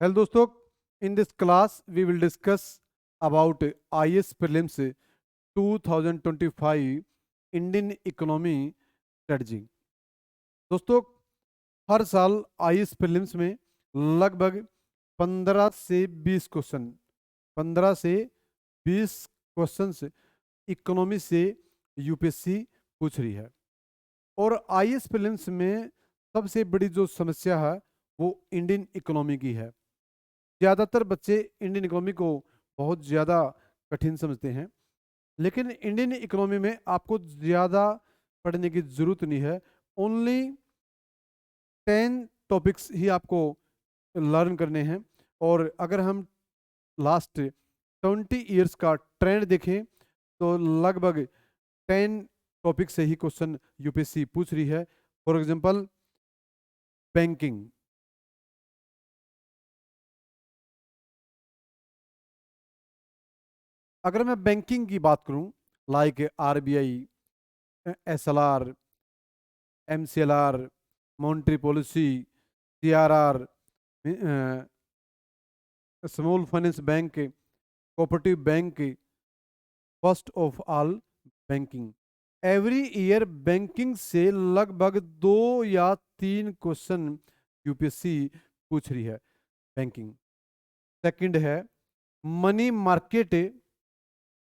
Hello दोस्तों, in this class we will discuss about IAS prelims 2025 Indian economy strategy. दोस्तों, हर साल IAS prelims में लगभग 15 से 20 क्वेश्चन 15 से 20 क्वेश्चंस इकोनॉमी से यूपीएससी पूछ रही है। और आईएएस प्रीलिम्स में सबसे बड़ी जो समस्या है वो इंडियन इकोनॉमी की है। ज़्यादातर बच्चे इंडियन इकोनॉमी को बहुत ज़्यादा कठिन समझते हैं, लेकिन इंडियन इकोनॉमी में आपको ज़्यादा पढ़ने की ज़रूरत नहीं है। ओनली 10 टॉपिक्स ही आपको लर्न करने हैं। और अगर हम लास्ट 20 ईयर्स का ट्रेंड देखें तो लगभग 10 टॉपिक से ही क्वेश्चन यूपीएससी पूछ रही है। For example, banking. अगर मैं बैंकिंग की बात करूं, like RBI, SLR, MCLR, monetary policy, CRR, small finance bank, cooperative bank, first of all banking. Every year banking से लगभग 2 या 3 क्वेश्चन यूपीएससी पूछ रही है। बैंकिंग। सेकंड है money market,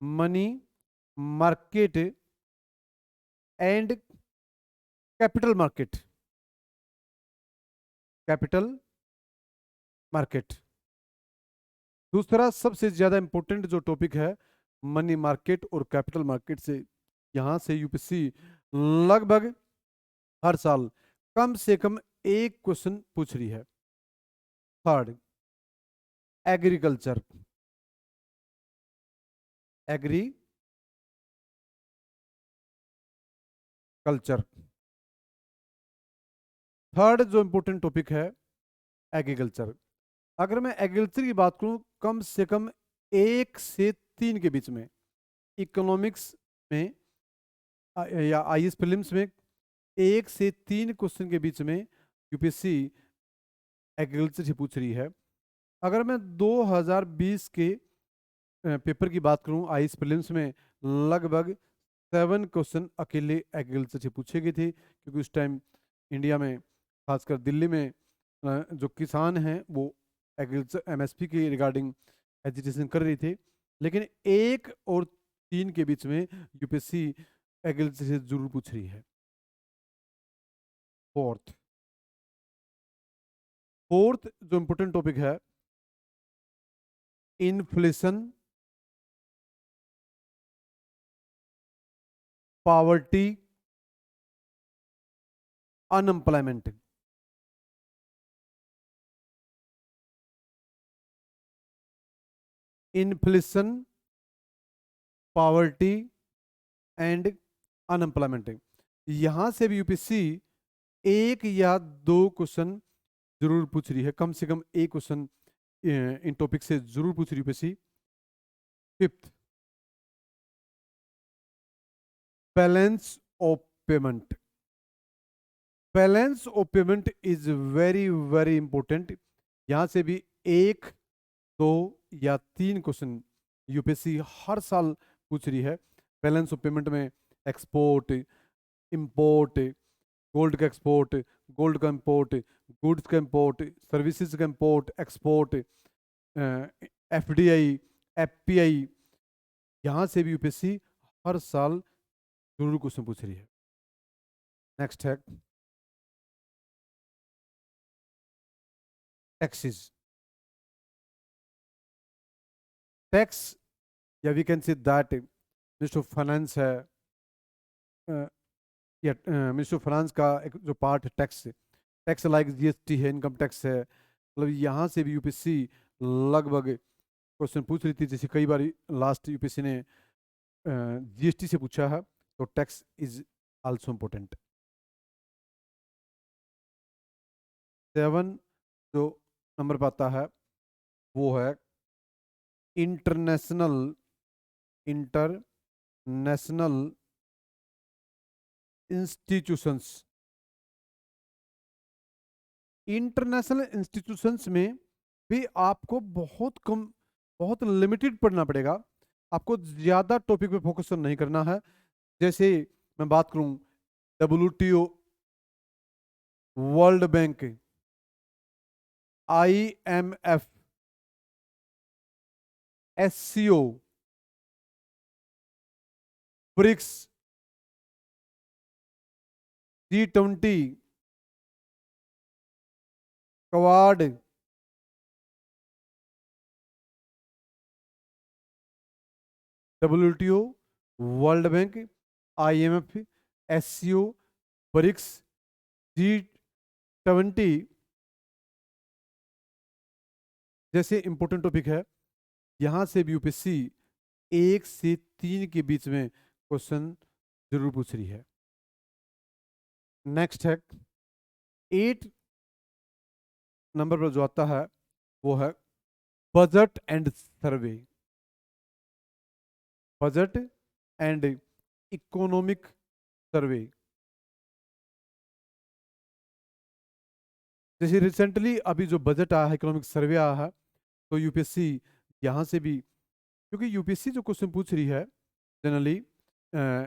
money market and capital market, capital market. दूसरा सबसे ज्यादा इंपॉर्टेंट जो टॉपिक है मनी मार्केट और कैपिटल मार्केट से, यहां से यूपीएससी लगभग हर साल कम से कम एक क्वेश्चन पूछ रही है। Third, agriculture, agriculture. थर्ड जो इंपॉर्टेंट टॉपिक है एग्रीकल्चर। अगर मैं एग्रीकल्चर की बात करूं, कम से कम 1 से 3 के बीच में इकोनॉमिक्स में या आईएएस प्रीलिम्स में 1 से 3 क्वेश्चन के बीच में यूपीएससी एग्रीकल्चर से पूछ रही है। अगर मैं 2020 के पेपर की बात करूं, आईएएस प्रीलिम्स में लगभग 7 क्वेश्चन अकेले एग्रीकल्चर से पूछे गए थे, क्योंकि उस टाइम इंडिया में, खासकर दिल्ली में, जो किसान हैं वो एग्रीकल्चर एमएसपी के रिगार्डिंग एजिटेशन कर रही थी। लेकिन 1 और 3 के बीच में यूपीएससी एग्रीकल्चर से जरूर पूछ रही है। फोर्थ, जो इंपोर्टेंट टॉपिक है inflation, poverty, unemployment. Inflation, poverty and unemployment. यहां से भी यूपीएससी 1 या 2 क्वेश्चन जरूर पूछ रही है। कम से कम एक क्वेश्चन इन टॉपिक से जरूर पूछ रही है UPSC. Fifth, balance of payment. Balance of payment is very very important. यहां से भी 1, 2 या 3 क्वेश्चन यूपीएससी हर साल पूछ रही है। बैलेंस ऑफ पेमेंट में एक्सपोर्ट, इंपोर्ट, गोल्ड का एक्सपोर्ट, गोल्ड का इंपोर्ट, गुड्स का इंपोर्ट, सर्विसेज का इंपोर्ट एक्सपोर्ट, एफडीआई, एफपीआई। यहाँ से भी यूपीएससी हर साल जरूर क्वेश्चन पूछ रही है। नेक्स्ट है टैक्सेस। टैक्स, या we can say that minister of finance है, या मिनिस्टर ऑफ फाइनेंस का एक जो पार्ट है टैक्स, टैक्स लाइक जीएसटी है, इनकम टैक्स है। मतलब यहाँ से भी यूपीएससी लगभग क्वेश्चन पूछ रही थी। जैसे कई बार लास्ट यूपीएससी ने जीएसटी से पूछा है, तो टैक्स इज आल्सो इम्पोर्टेंट। 7 जो नंबर पर आता है वो है international, international institutions. International institutions में भी आपको बहुत कम, बहुत लिमिटेड पढ़ना पड़ेगा। आपको ज्यादा टॉपिक पे फोकस नहीं करना है। जैसे मैं बात करूं, WTO, World Bank, IMF, SCO, BRICS, G20, Quad, WTO, World Bank, IMF, SCO, BRICS, G20 जैसे इंपॉर्टेंट टॉपिक है। यहां से भी यूपीएससी 1 से 3 के बीच में क्वेश्चन जरूर पूछ रही है। नेक्स्ट है 8 नंबर पर जो आता है वो है budget and survey. Budget and economic survey. जैसे रिसेंटली अभी जो बजट आया है, इकोनॉमिक सर्वे आया है, तो यूपीएससी यहाँ से भी, क्योंकि यूपीएससी जो क्वेश्चन पूछ रही है जनरली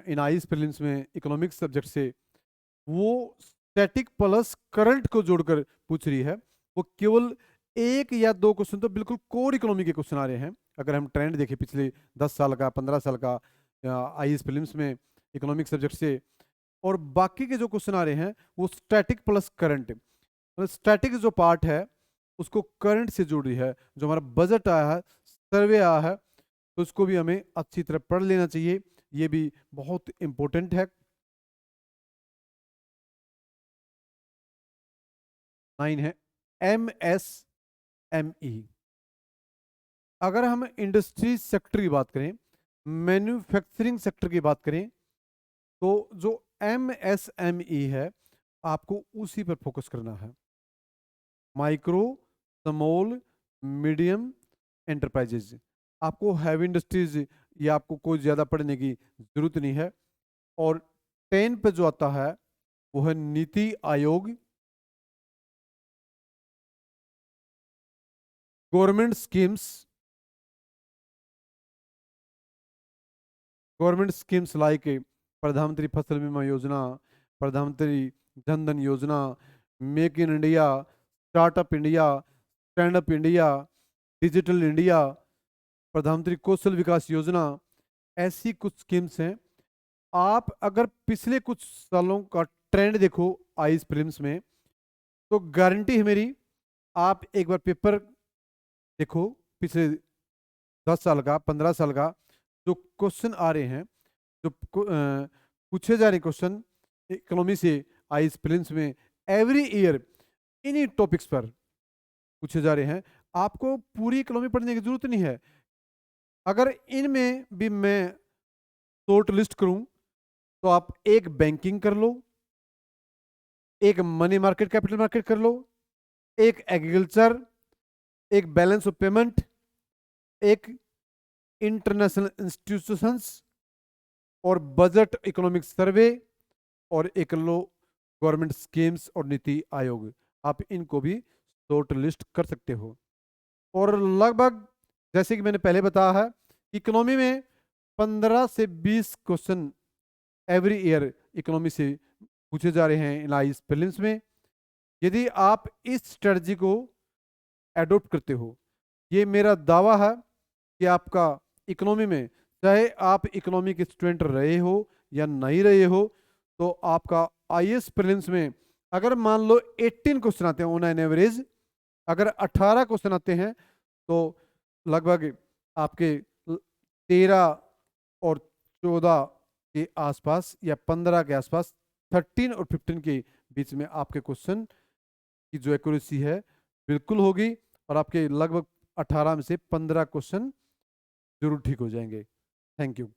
इन आईएएस प्रीलिम्स में इकोनॉमिक्स सब्जेक्ट से, वो स्टैटिक प्लस करंट को जोड़कर पूछ रही है। वो केवल 1 या 2 क्वेश्चन तो बिल्कुल कोर इकोनॉमी के क्वेश्चन आ रहे हैं। अगर हम ट्रेंड देखें पिछले 10 साल का, 15 साल का आईएएस प्रीलिम्स में इकोनॉमिक सब्जेक्ट से, और बाकी के जो क्वेश्चन आ रहे हैं वो स्टैटिक प्लस करंट, मतलब स्टैटिक जो पार्ट है उसको करंट से जोड़ रही है। जो हमारा बजट आया है, सर्वे आया है, तो उसको भी हमें अच्छी तरह पढ़ लेना चाहिए। ये भी बहुत इंपॉर्टेंट है। 9 है MSME। अगर हम इंडस्ट्री सेक्टर की बात करें, मैन्युफैक्चरिंग सेक्टर की बात करें, तो जो MSME है आपको उसी पर फोकस करना है। Micro, small, medium enterprises. आपको हैवी इंडस्ट्रीज या आपको कोई ज़्यादा पढ़ने की जरूरत नहीं है। और 10 पे जो आता है वो है NITI Aayog, government schemes, government schemes like प्रधानमंत्री फसल बीमा योजना, प्रधानमंत्री जन धन योजना, make in India, startup India, stand up India, digital India, प्रधानमंत्री कौशल विकास योजना। ऐसी कुछ स्कीम्स हैं। आप अगर पिछले कुछ सालों का ट्रेंड देखो आईएएस प्रीलिम्स में, तो गारंटी है मेरी, आप एक बार पेपर देखो पिछले 10 साल का, 15 साल का, जो क्वेश्चन आ रहे हैं, जो पूछे जा रहे क्वेश्चन इकोनॉमी से आईएएस प्रीलिम्स में, एवरी ईयर इन्हीं टॉपिक्स पर पूछे जा रहे हैं। आपको पूरी इकोनॉमी पढ़ने की जरूरत नहीं है। अगर इनमें भी मैं शॉर्ट लिस्ट करूं, तो आप एक बैंकिंग कर लो, एक मनी मार्केट कैपिटल मार्केट कर लो, एक एग्रीकल्चर, एक बैलेंस ऑफ पेमेंट, एक इंटरनेशनल इंस्टीट्यूशंस, और बजट इकोनॉमिक सर्वे, और एक लो गवर्नमेंट स्कीम्स और नीति आयोग। आप इनको भी शॉर्ट लिस्ट कर सकते हो। और लगभग जैसे कि मैंने पहले बताया है, इकोनॉमी में 15 से 20 क्वेश्चन एवरी ईयर इकोनॉमी से पूछे जा रहे हैं इन आईएएस प्रीलिम्स में। यदि आप इस स्ट्रेटजी को एडॉप्ट करते हो, ये मेरा दावा है कि आपका इकोनॉमी में, चाहे आप इकोनॉमी के स्टूडेंट रहे हो या नहीं रहे हो, तो आपका आईएएस प्रीलिम्स में अगर मान लो 18 क्वेश्चन आते हैं ऑन एन एवरेज, अगर 18 क्वेश्चन आते हैं, तो लगभग आपके 13 और 14 के आसपास या 15 के आसपास, 13 और 15 के बीच में आपके क्वेश्चन की जो एक्यूरेसी है बिल्कुल होगी, और आपके लगभग 18 में से 15 क्वेश्चन जरूर ठीक हो जाएंगे। Thank you.